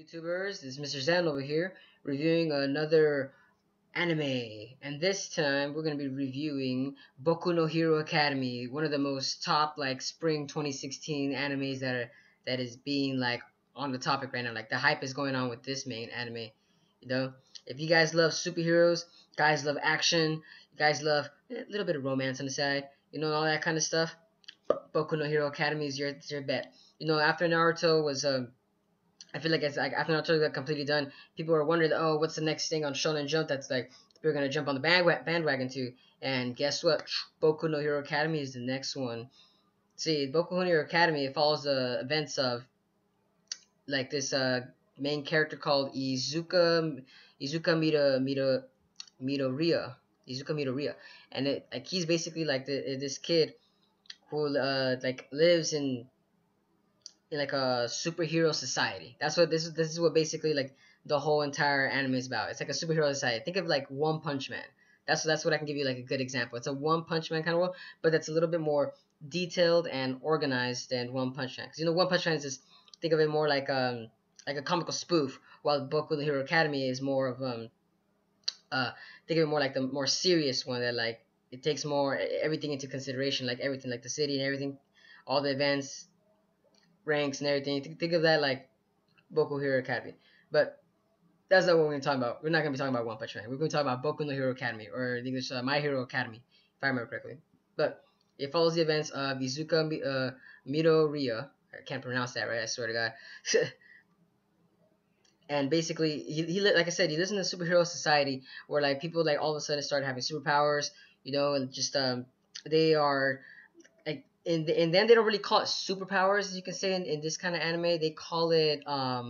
YouTubers? This is Mr. Zan over here reviewing another anime, and this time we're gonna be reviewing Boku no Hero Academy, one of the most top like spring 2016 animes that is being like on the topic right now. Like the hype is going on with this main anime. You know, if you guys love superheroes, guys love action, you guys love a little bit of romance on the side, all that kind of stuff. Boku no Hero Academy is your bet. After Naruto was I feel like it's like after Naruto got completely done, people were wondering, oh, what's the next thing on Shonen Jump that's like we're gonna jump on the bandwagon to? And guess what? Boku no Hero Academy is the next one. See, Boku no Hero Academy, it follows the events of like this main character called Midoriya, Izuka Midoriya, and he's basically like this kid who like lives in like a superhero society. That's what this is what basically like the whole entire anime is about. It's like a superhero society. Think of like One Punch Man. That's what I can give you like a good example. It's a One Punch Man kind of world, but that's a little bit more detailed and organized than One Punch Man. Because One Punch Man is just think of it more like a comical spoof, while Boku no Hero Academy is more of uh think of it more like the more serious one that like it takes more everything into consideration, like everything like the city and everything, all the events, ranks and everything. Think of that like Boku Hero Academy. But that's not what we're going to talk about. We're not going to be talking about One Punch Man. We're going to talk about Boku no Hero Academy, or in English, My Hero Academy, if I remember correctly. But it follows the events of Izuka Midoriya. I can't pronounce that right, I swear to God. And basically, he like I said, he lives in a superhero society where like people like all of a sudden start having superpowers, and just they are like and then they don't really call it superpowers, as you can say in this kind of anime. They call it how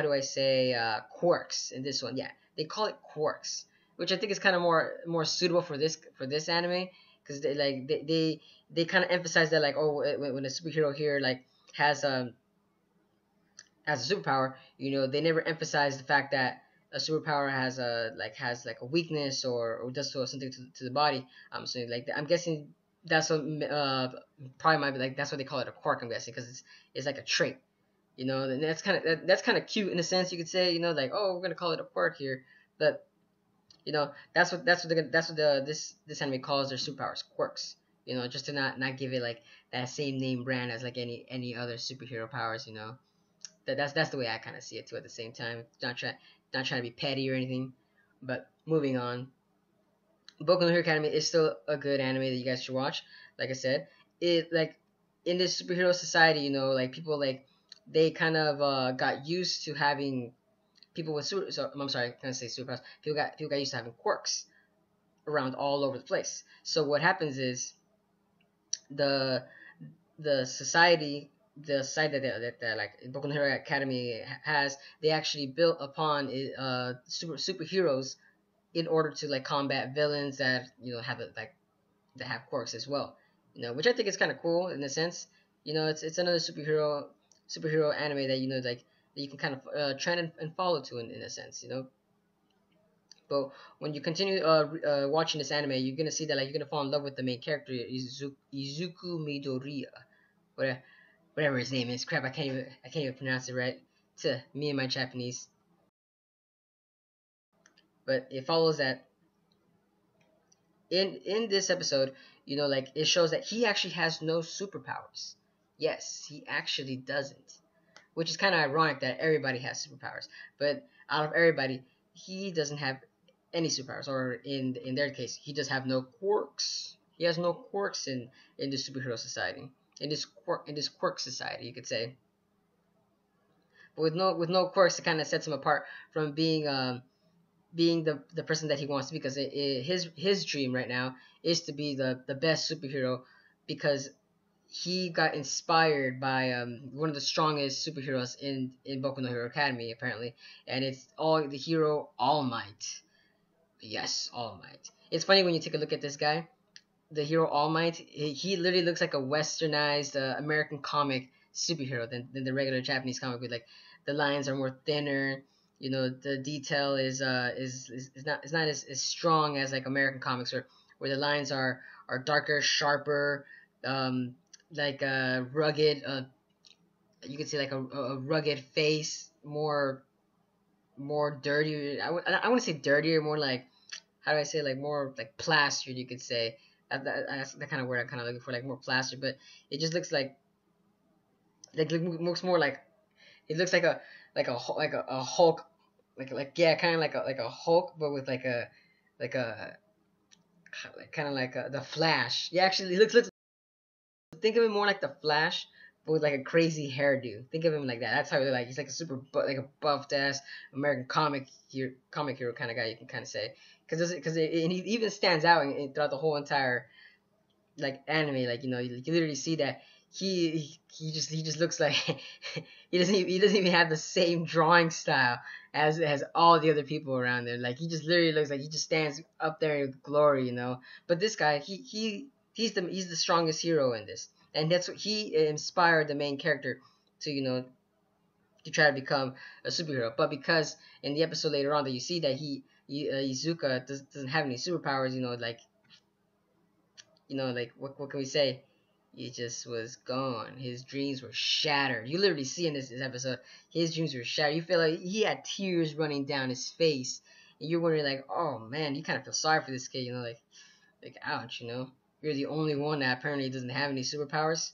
do I say quirks in this one. Yeah, they call it quirks, which I think is kind of more suitable for this anime, because they kind of emphasize that like, oh, when a superhero here like has has a superpower, they never emphasize the fact that a superpower has like a weakness, or does something to the body. So like I'm guessing that's what probably might be like that's what they call it, a quirk. I'm guessing because it's like a trait, and that's kind of cute in a sense, you could say, like, oh, we're gonna call it a quirk here, but this anime calls their superpowers quirks. Just to not give it like that same name brand as like any other superhero powers. That's the way I kind of see it too. At the same time, not trying to be petty or anything. But moving on, Boku no Hero Academy is still a good anime that you guys should watch. Like I said, it like in this superhero society, like people like they kind of got used to having people with super. So I'm sorry, can I say superpowers? People got used to having quirks around all over the place. So what happens is the the society the site that like Boku no Hero Academy has, they actually built upon superheroes in order to like combat villains that have like that have quirks as well. Which I think is kind of cool in a sense. It's another superhero anime that like that you can kind of trend and follow to in a sense. But when you continue watching this anime, you're gonna see that like you're gonna fall in love with the main character, Izuku Midoriya, whatever, whatever his name is. Crap, I can't even pronounce it right. To me and my Japanese. But it follows that in this episode, like it shows that he actually has no superpowers. Yes, he actually doesn't, which is kind of ironic that everybody has superpowers, but out of everybody, he doesn't have any superpowers, or in their case, he does have no quirks. He has no quirks in this superhero society, in this quirk society, you could say. But with no quirks, it kind of sets him apart from being the person that he wants to be, because his dream right now is to be the best superhero, because he got inspired by one of the strongest superheroes in Boku no Hero Academy, apparently, and it's the hero All Might. Yes, All Might. It's funny when you take a look at this guy, the hero All Might. He literally looks like a westernized American comic superhero than the regular Japanese comic, with like the lines are more thinner. The detail is not as strong as like American comics, where the lines are darker, sharper, like rugged. You could say like a rugged face, more more dirty. I want to say dirtier, more like, how do I say, like more like plastered, you could say. That's the kind of word I'm kind of looking for, like more plastered. But it just looks like it looks more like, it looks like a Hulk, like yeah, kind of like a Hulk, but with like a like kind of like the Flash. Yeah, actually, it looks, think of him more like the Flash, but with like a crazy hairdo. Think of him like that. That's how he like. He's like a like a buffed ass American comic hero kind of guy. You can kind of say, because and he even stands out throughout the whole entire like anime. Like, you can literally see that he just looks like he doesn't even have the same drawing style as all the other people around there. Like, he just literally looks like he just stands up there with glory. But this guy, he's the strongest hero in this, and that's what he inspired the main character to to try to become a superhero. But because in the episode later on that you see that Izuka doesn't have any superpowers, like what can we say? He just was gone. His dreams were shattered. You literally see in this episode, his dreams were shattered. You feel like he had tears running down his face, and you're wondering like, oh man, you kind of feel sorry for this kid, like ouch, you're the only one that apparently doesn't have any superpowers.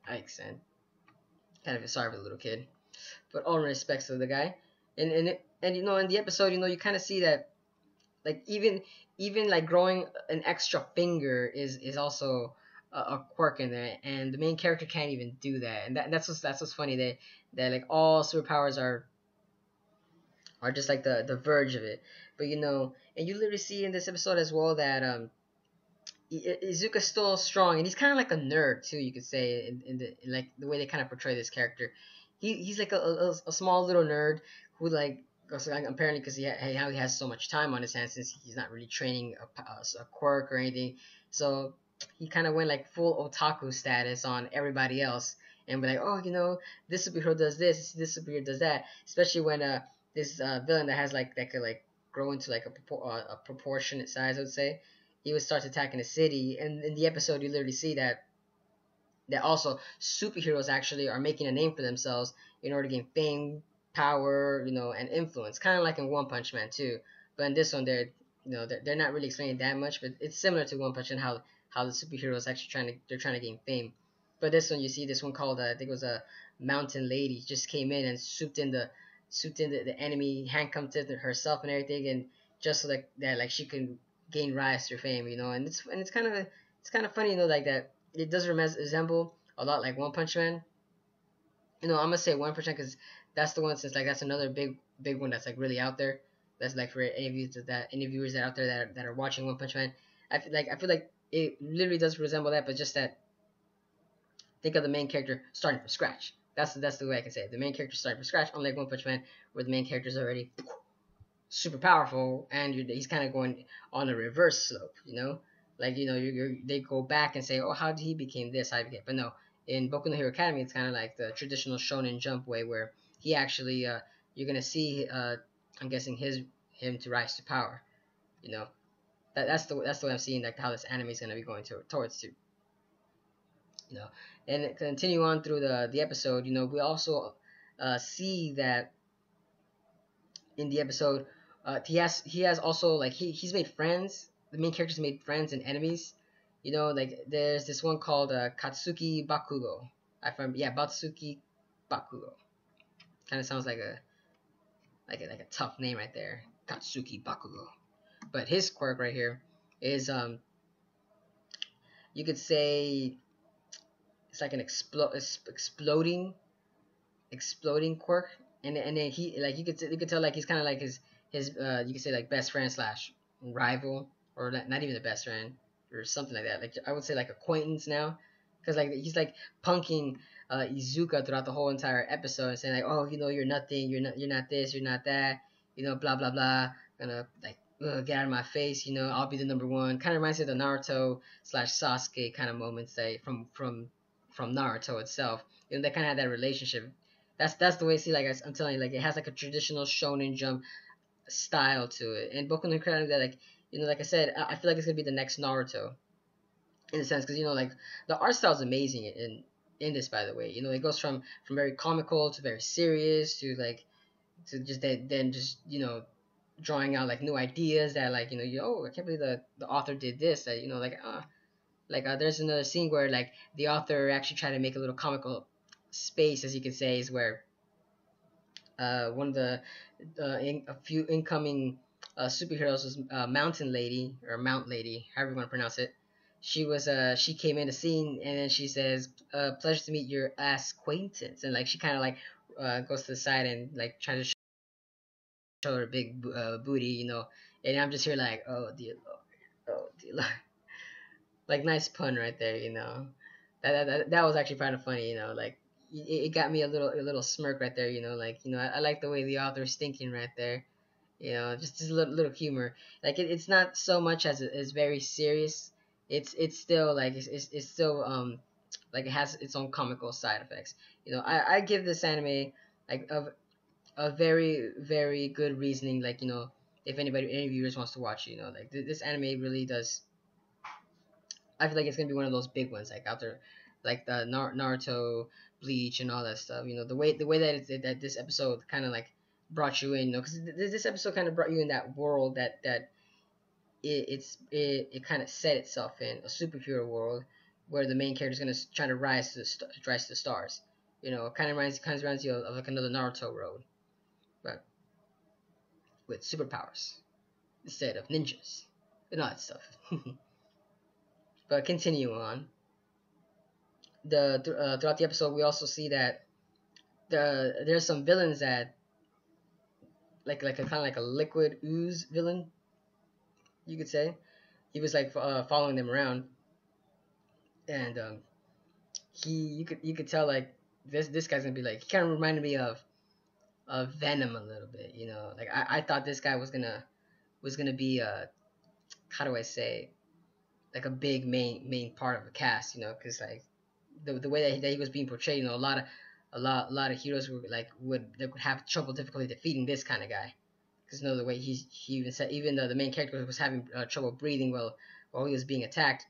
Yikes, man. Kind of feel sorry for the little kid, but all respects to the guy, and in the episode, you kind of see that like even like growing an extra finger is also a quirk in there, and the main character can't even do that, and that's what's funny, that like all superpowers are just like the verge of it. But and you literally see in this episode as well that Izuka's still strong, and he's kind of like a nerd too, you could say, in like the way they kind of portray this character. He's like a small little nerd who like, so apparently because how he has so much time on his hands since he's not really training a quirk or anything, so he kind of went like full otaku status on everybody else, and be like, oh, this superhero does this superhero does that, especially when this villain that has like that could like grow into like a proportionate size, I would say. He would start attacking the city, and in the episode you literally see that also superheroes actually are making a name for themselves in order to gain fame, power, and influence. Kind of like in One Punch Man too. But in this one, they're not really explaining that much. But it's similar to One Punch Man, how the superheroes actually trying to gain fame. But this one, you see this one called I think it was a Mountain Lady, just came in and swooped in the enemy, handcuffed it herself and everything, and just so that like she can gain rise to fame. And it's kind of funny, like that. It does resemble a lot like One Punch Man. I'm gonna say One Punch Man because that's the one, since like that's another big one that's like really out there. That's like for any viewers that are out there that are watching One Punch Man. I feel like it literally does resemble that, but just that, think of the main character starting from scratch. That's the way I can say it. The main character starting from scratch, unlike One Punch Man, where the main character is already super powerful, and he's kind of going on a reverse slope. Like they go back and say, oh, how did he became this? How did he became? But no, in Boku no Hero Academy, it's kind of like the traditional Shonen Jump way, where he actually you're gonna see I'm guessing him to rise to power. You know that's the way I'm seeing like how this anime is gonna be going towards to. you know and continue on through the episode. We also see that in the episode, he has also like he's made friends. The main character's made friends and enemies. Like there's this one called Katsuki Bakugo. I found, yeah, Batsuki Bakugo. Kind of sounds like a tough name right there, Katsuki Bakugo. But his quirk right here is you could say it's like an exploding quirk, and then he, like, you could tell like he's kind of like his you could say like best friend slash rival, or not even the best friend or something like that. Like, I would say like acquaintance now, because like he's like punking Izuka throughout the whole entire episode and saying like, oh, you're nothing, you're not this, you're not that, blah blah blah, gonna like, get out of my face, I'll be the number one. Kind of reminds me of the Naruto slash Sasuke kind of moments that from Naruto itself. They kind of had that relationship. That's the way. See, like I'm telling you, like it has like a traditional Shonen Jump style to it. And Boku no Hero, that like like I said, I feel like it's gonna be the next Naruto in a sense, because like the art style is amazing in this, by the way. It goes from very comical to very serious to like to just then just drawing out like new ideas that like oh, I can't believe the author did this, that there's another scene where like the author actually tried to make a little comical space, as you could say, is where one of a few incoming superheroes was Mountain Lady, or Mount Lady, however you want to pronounce it. She came in the scene, and then she says, "Pleasure to meet your ass acquaintance," and like she kind of like goes to the side and like tries to show her big booty. And I'm just here like, oh dear lord, oh dear lord, like nice pun right there. That was actually kind of funny. Like it got me a little smirk right there. Like I like the way the author's thinking right there. Just a little humor. Like it's not so much as it's very serious. It's still like it's still like it has its own comical side effects. I give this anime like a very very good reasoning. Like if any viewers wants to watch it, like this anime really does. I feel like it's gonna be one of those big ones, like out there, like the Naruto, Bleach, and all that stuff. The way that this episode kind of like brought you in. Because this episode kind of brought you in that world that it kind of set itself in a superhero world where the main character is gonna try to rise to the stars. It kind of reminds you of like another Naruto road, but with superpowers instead of ninjas and all that stuff. But continuing on, throughout the episode, we also see that there's some villains that like a kind of like a liquid ooze villain, you could say. He was like following them around, and you could tell like this guy's gonna be like, he kind of reminded me of Venom a little bit. Like I thought this guy was gonna be how do I say, like a big main part of the cast. Because like the way that he was being portrayed, a lot of heroes would have trouble difficulty defeating this kind of guy, because the way he even said, even the main character was having trouble breathing while he was being attacked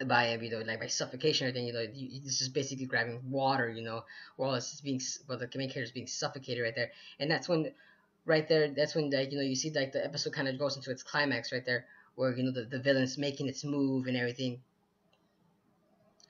by him, like by suffocation or anything. He's just basically grabbing water, while the main character is being suffocated right there. And that's when like you see like the episode kind of goes into its climax right there, where the villain's making its move and everything.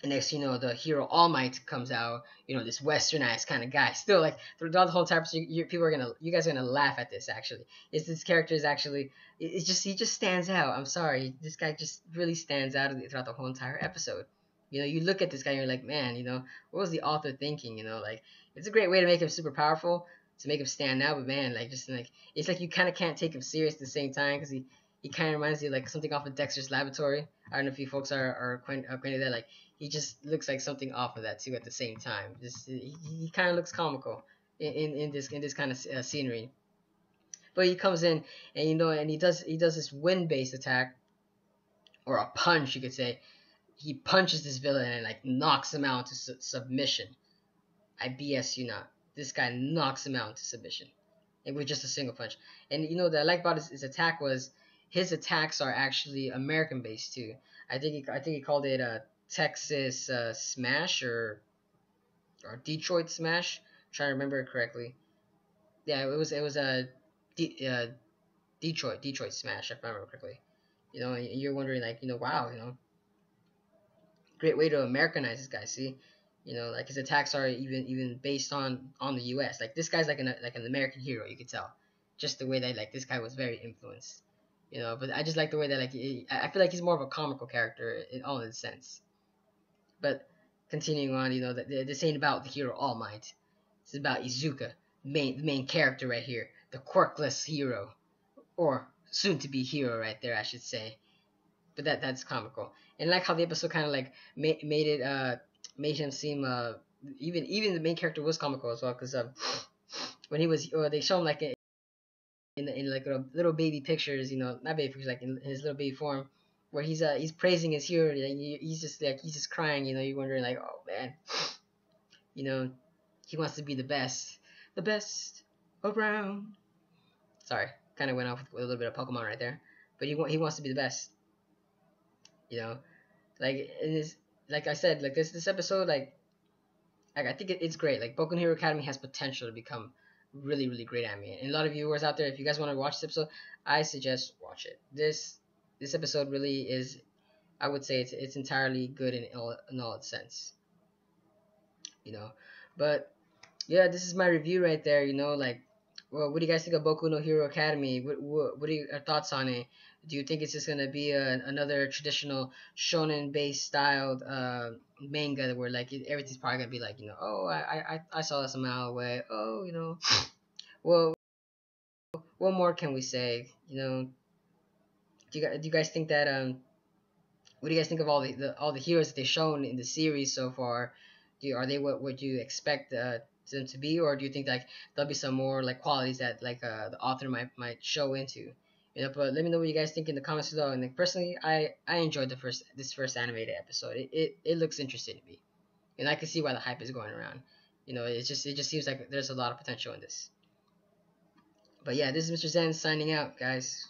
And next, the hero All Might comes out. This westernized kind of guy. Still, like throughout the whole time, you guys are gonna laugh at this. Actually, this character is actually, he just stands out. I'm sorry, this guy just really stands out throughout the whole entire episode. You look at this guy and you're like, man, what was the author thinking? Like it's a great way to make him super powerful, to make him stand out. But man, like just like it's like you kind of can't take him serious at the same time, because he kind of reminds you like something off of Dexter's Laboratory. I don't know if you folks are acquainted with that. Like he just looks like something off of that too at the same time. Just he kind of looks comical in this kind of scenery. But he comes in and and he does this wind based attack, or a punch, you could say. He punches this villain and like knocks him out to submission. I BS you not. This guy knocks him out to submission, and with just a single punch. And what I like about his attack was his attacks are actually American based too. I think he called it Texas Smash, or Detroit Smash. I'm trying to remember it correctly. Yeah, it was a Detroit Smash, if I remember correctly. And you're wondering like, wow, great way to Americanize this guy. See, like his attacks are even based on the U.S. Like this guy's like an American hero. You could tell, just the way that like this guy was very influenced. But I just like the way that like I feel like he's more of a comical character in all in sense. But continuing on, this ain't about the hero All Might. It's about Izuka, the main character right here, the quirkless hero, or soon to be hero right there, I should say. But that's comical, and I like how the episode kind of like made him seem even the main character was comical as well, because when he was they show him like in like little baby pictures, not baby pictures, like in his little baby form, where he's praising his hero, and he's just crying. You're wondering like, oh man, he wants to be the best around. Sorry, kind of went off with a little bit of Pokemon right there, but he wants to be the best. Like in his like I said, like this episode, like I think it's great. Like Boku no Hero Academy has potential to become really really great anime. And a lot of viewers out there, if you guys want to watch this episode, I suggest watch it. This episode really is, I would say it's entirely good in all its sense, you know. But yeah, this is my review right there. You know, like, well, what do you guys think of Boku no Hero Academy? What are your thoughts on it? Do you think it's just gonna be another traditional shonen based styled manga where like everything's probably gonna be like, you know, oh I saw this a mile away. Oh, you know, well, what more can we say? You know, do you guys think that what do you guys think of all the heroes that they've shown in the series so far? Are they what would you expect them to be, or do you think like there'll be some more like qualities that like the author might show into? You know, but let me know what you guys think in the comments below. And like personally, I enjoyed this first animated episode. It looks interesting to me, and I can see why the hype is going around. You know, it just seems like there's a lot of potential in this. But yeah, this is Mr. Zen signing out, guys.